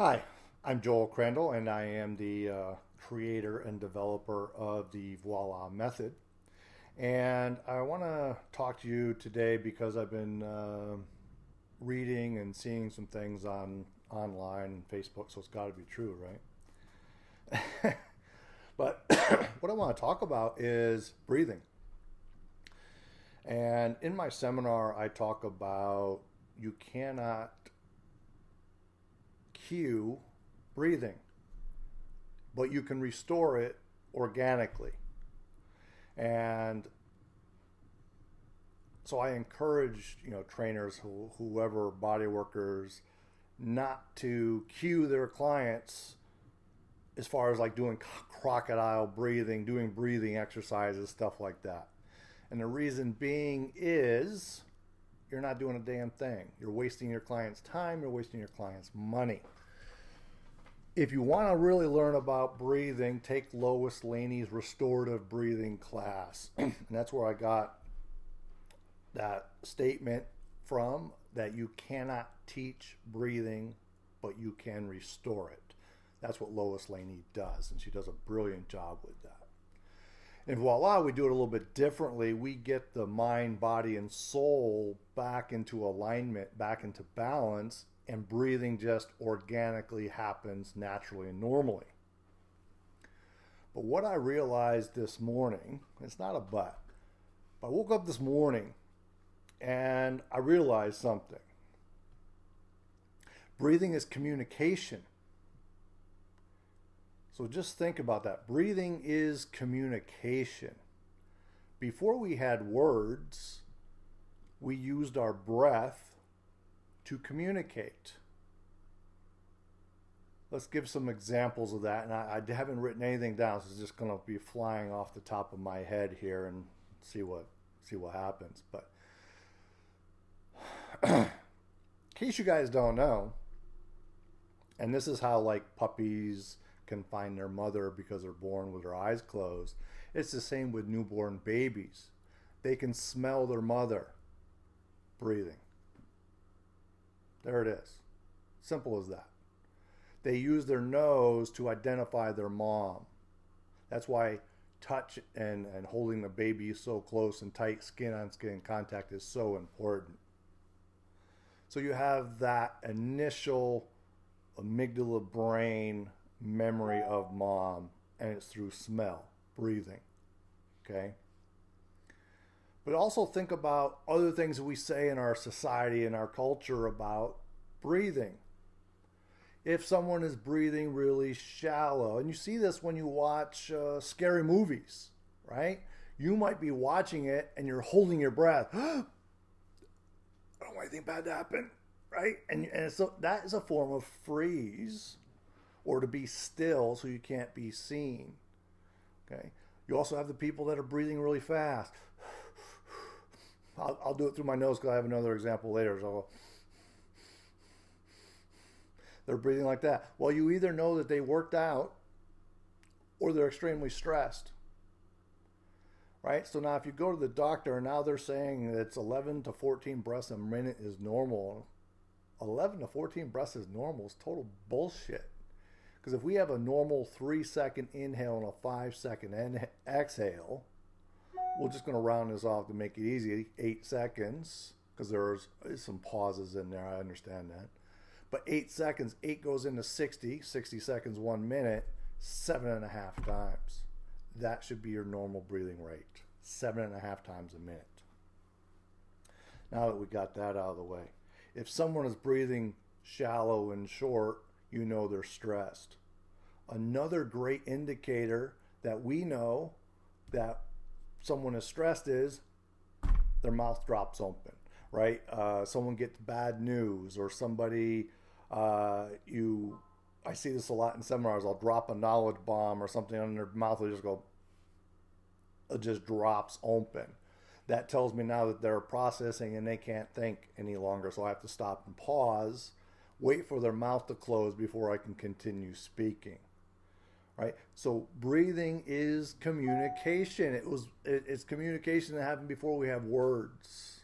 Hi, I'm Joel Crandall, and I am the creator and developer of the Voila method. And I want to talk to you today because I've been reading and seeing some things on online and Facebook, so it's got to be true, right? But what I want to talk about is breathing. And in my seminar, I talk about you cannot cue breathing, but you can restore it organically. And so I encourage, trainers, whoever, body workers, not to cue their clients as far as like doing crocodile breathing, doing breathing exercises, stuff like that. And the reason being is you're not doing a damn thing. You're wasting your client's time, you're wasting your client's money. If you want to really learn about breathing, take Lois Laney's restorative breathing class. And that's where I got that statement from, that you cannot teach breathing, but you can restore it. That's what Lois Laney does, and she does a brilliant job with that. In Voila, we do it a little bit differently. We get the mind, body, and soul back into alignment, back into balance, and breathing just organically happens naturally and normally. But what I realized this morning, it's not a but I woke up this morning and I realized something. Breathing is communication. So just think about that. Breathing is communication. Before we had words, we used our breath to communicate. Let's give some examples of that. And I haven't written anything down, so it's just going to be flying off the top of my head here and see what happens. But in case you guys don't know, and this is how like puppies can find their mother because they're born with their eyes closed. It's the same with newborn babies. They can smell their mother breathing. There it is. Simple as that. They use their nose to identify their mom. That's why touch and holding the baby so close and tight, skin on skin contact is so important. So you have that initial amygdala brain memory of mom, and it's through smell, breathing. Okay? But also think about other things that we say in our society and our culture about breathing. If someone is breathing really shallow, and you see this when you watch scary movies, right? You might be watching it and you're holding your breath. I don't want anything bad to happen, right? And so that is a form of freeze, or to be still so you can't be seen. Okay. You also have the people that are breathing really fast. I'll do it through my nose because I have another example later. So they're breathing like that. Well, you either know that they worked out or they're extremely stressed. Right? So now if you go to the doctor and now they're saying that it's 11 to 14 breaths a minute is normal. 11 to 14 breaths is normal is total bullshit. Because if we have a normal 3-second inhale and a 5-second exhale, we're just going to round this off to make it easy. 8 seconds, because there's some pauses in there. I understand that. But 8 seconds, 8 goes into 60 seconds, 1 minute, 7.5 times. That should be your normal breathing rate. 7.5 times a minute. Now that we got that out of the way. If someone is breathing shallow and short, you know they're stressed. Another great indicator that we know that someone is stressed is their mouth drops open, right? Someone gets bad news, or somebody, I see this a lot in seminars. I'll drop a knowledge bomb or something on their mouth. It just drops open. That tells me now that they're processing and they can't think any longer. So I have to stop and pause, wait for their mouth to close before I can continue speaking. Right? So breathing is communication. It's communication that happened before we have words.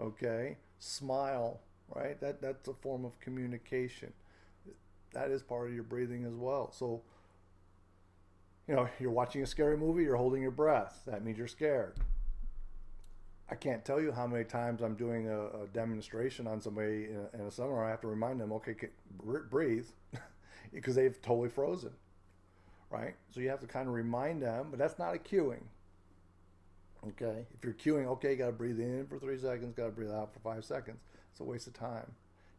Okay? Smile, right? That's a form of communication. that is part of your breathing as well. So, you're watching a scary movie, you're holding your breath. That means you're scared. I can't tell you how many times I'm doing a demonstration on somebody in a seminar. I have to remind them, okay, breathe, because they've totally frozen, right? So you have to kind of remind them, but that's not a cueing. Okay, if you're cueing, okay, you got to breathe in for 3 seconds, got to breathe out for 5 seconds. It's a waste of time.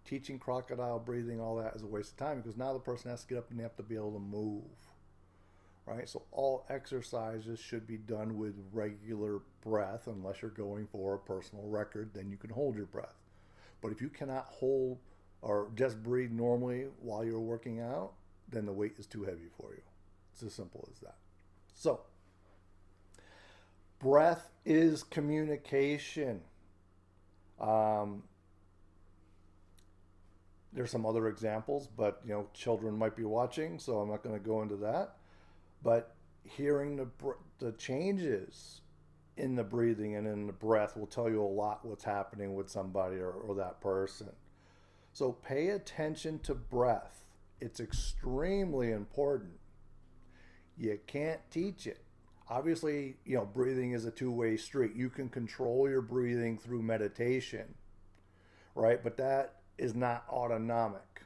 Teaching crocodile breathing, all that is a waste of time, because now the person has to get up and they have to be able to move, right? So all exercises should be done with regular breath, unless you're going for a personal record, then you can hold your breath. But if you cannot hold or just breathe normally while you're working out, then the weight is too heavy for you. It's as simple as that. So, breath is communication. There's some other examples, but children might be watching, so I'm not going to go into that. But hearing the changes in the breathing and in the breath will tell you a lot what's happening with somebody or that person. So pay attention to breath. It's extremely important. You can't teach it. Obviously, breathing is a two-way street. You can control your breathing through meditation, right? But that is not autonomic.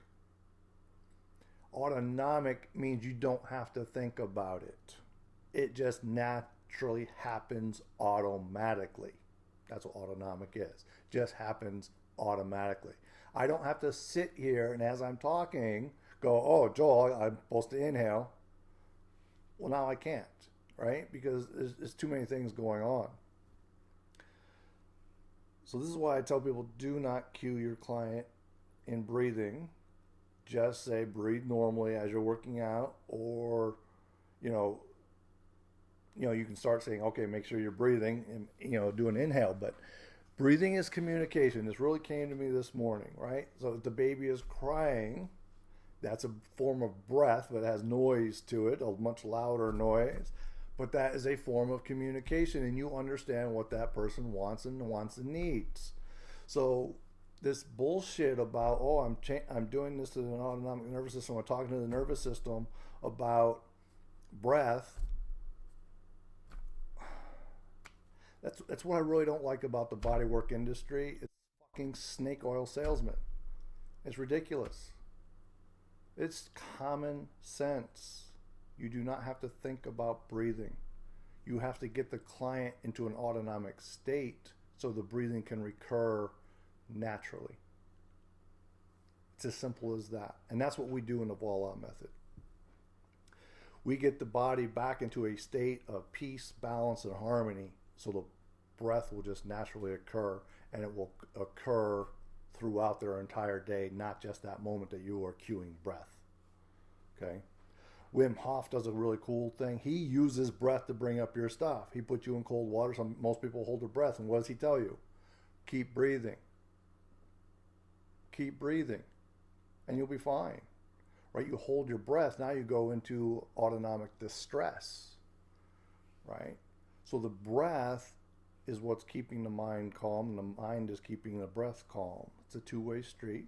Autonomic means you don't have to think about it. It just naturally happens automatically. That's what autonomic is. Just happens automatically. I don't have to sit here and as I'm talking go, oh, Joel, I'm supposed to inhale. Well, now I can't, right? Because there's too many things going on. So this is why I tell people, do not cue your client in breathing. Just say breathe normally as you're working out, or you can start saying, okay, make sure you're breathing and do an inhale. But breathing is communication. This really came to me this morning, right? So if the baby is crying, that's a form of breath, but it has noise to it, a much louder noise. But that is a form of communication, and you understand what that person wants and needs. So this bullshit about, oh, I'm doing this to the autonomic nervous system, I'm talking to the nervous system about breath. That's what I really don't like about the bodywork industry. It's fucking snake oil salesman. It's ridiculous. It's common sense. You do not have to think about breathing. You have to get the client into an autonomic state so the breathing can recur naturally. It's as simple as that. And that's what we do in the Voila method. We get the body back into a state of peace, balance, and harmony, so the breath will just naturally occur, and it will occur throughout their entire day, not just that moment that you are cueing breath. Okay? Wim Hof does a really cool thing. He uses breath to bring up your stuff. He puts you in cold water. Most people hold their breath, and what does he tell you? Keep breathing. Keep breathing, and you'll be fine. Right? You hold your breath. Now you go into autonomic distress. Right? So the breath is what's keeping the mind calm, and the mind is keeping the breath calm. It's a two-way street.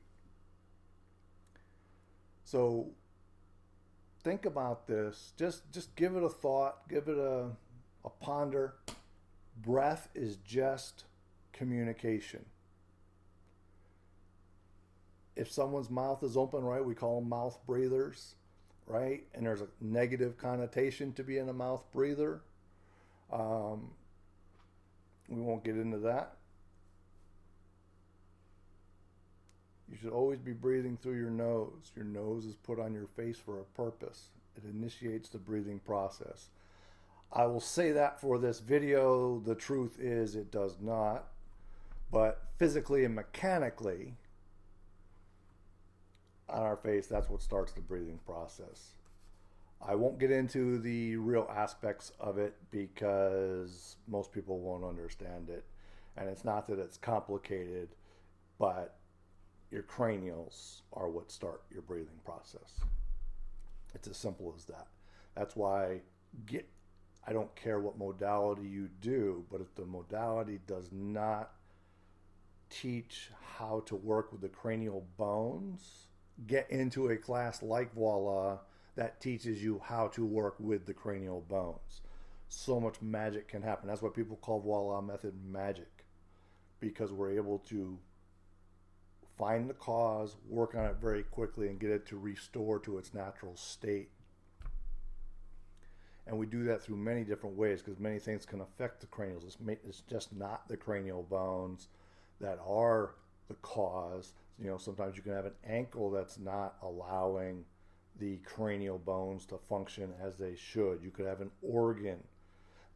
So think about this. Just give it a thought. Give it a ponder. Breath is just communication. If someone's mouth is open, right, we call them mouth breathers, right? And there's a negative connotation to being a mouth breather. We won't get into that. You should always be breathing through your nose. Your nose is put on your face for a purpose. It initiates the breathing process. I will say that for this video. The truth is it does not. But physically and mechanically, on our face, that's what starts the breathing process. I won't get into the real aspects of it because most people won't understand it. And it's not that it's complicated, but your cranials are what start your breathing process. It's as simple as that. That's why I don't care what modality you do, but if the modality does not teach how to work with the cranial bones, get into a class like Voila that teaches you how to work with the cranial bones. So much magic can happen. That's what people call Voila method magic, because we're able to find the cause, work on it very quickly, and get it to restore to its natural state. And we do that through many different ways, because many things can affect the cranials. It's just not the cranial bones that are the cause. You know, sometimes you can have an ankle that's not allowing the cranial bones to function as they should. You could have an organ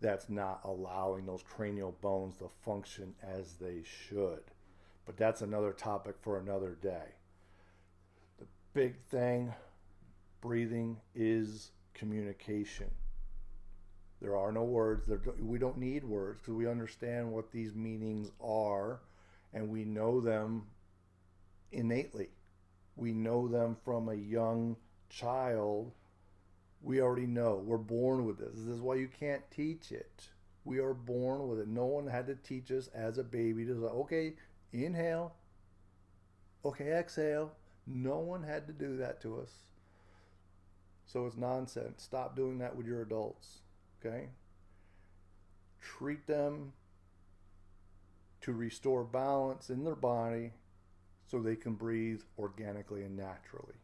that's not allowing those cranial bones to function as they should. But that's another topic for another day. The big thing, breathing is communication. There are no words. We don't need words, because we understand what these meanings are, and we know them innately. We know them from a young child. We already know. We're born with this. This is why you can't teach it. We are born with it. No one had to teach us as a baby to say, okay, inhale, okay, exhale. No one had to do that to us. So it's nonsense. Stop doing that with your adults. Okay? Treat them to restore balance in their body so they can breathe organically and naturally.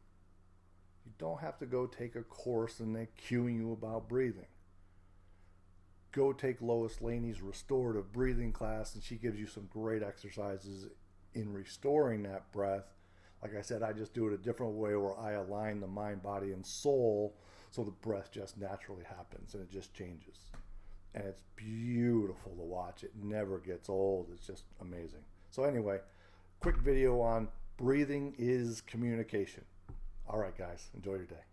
You don't have to go take a course and they're cueing you about breathing. Go take Lois Laney's restorative breathing class, and she gives you some great exercises in restoring that breath. Like I said, I just do it a different way, where I align the mind, body, and soul so the breath just naturally happens and it just changes. And it's beautiful to watch. It never gets old. It's just amazing. So anyway, quick video on breathing is communication. All right, guys, enjoy your day.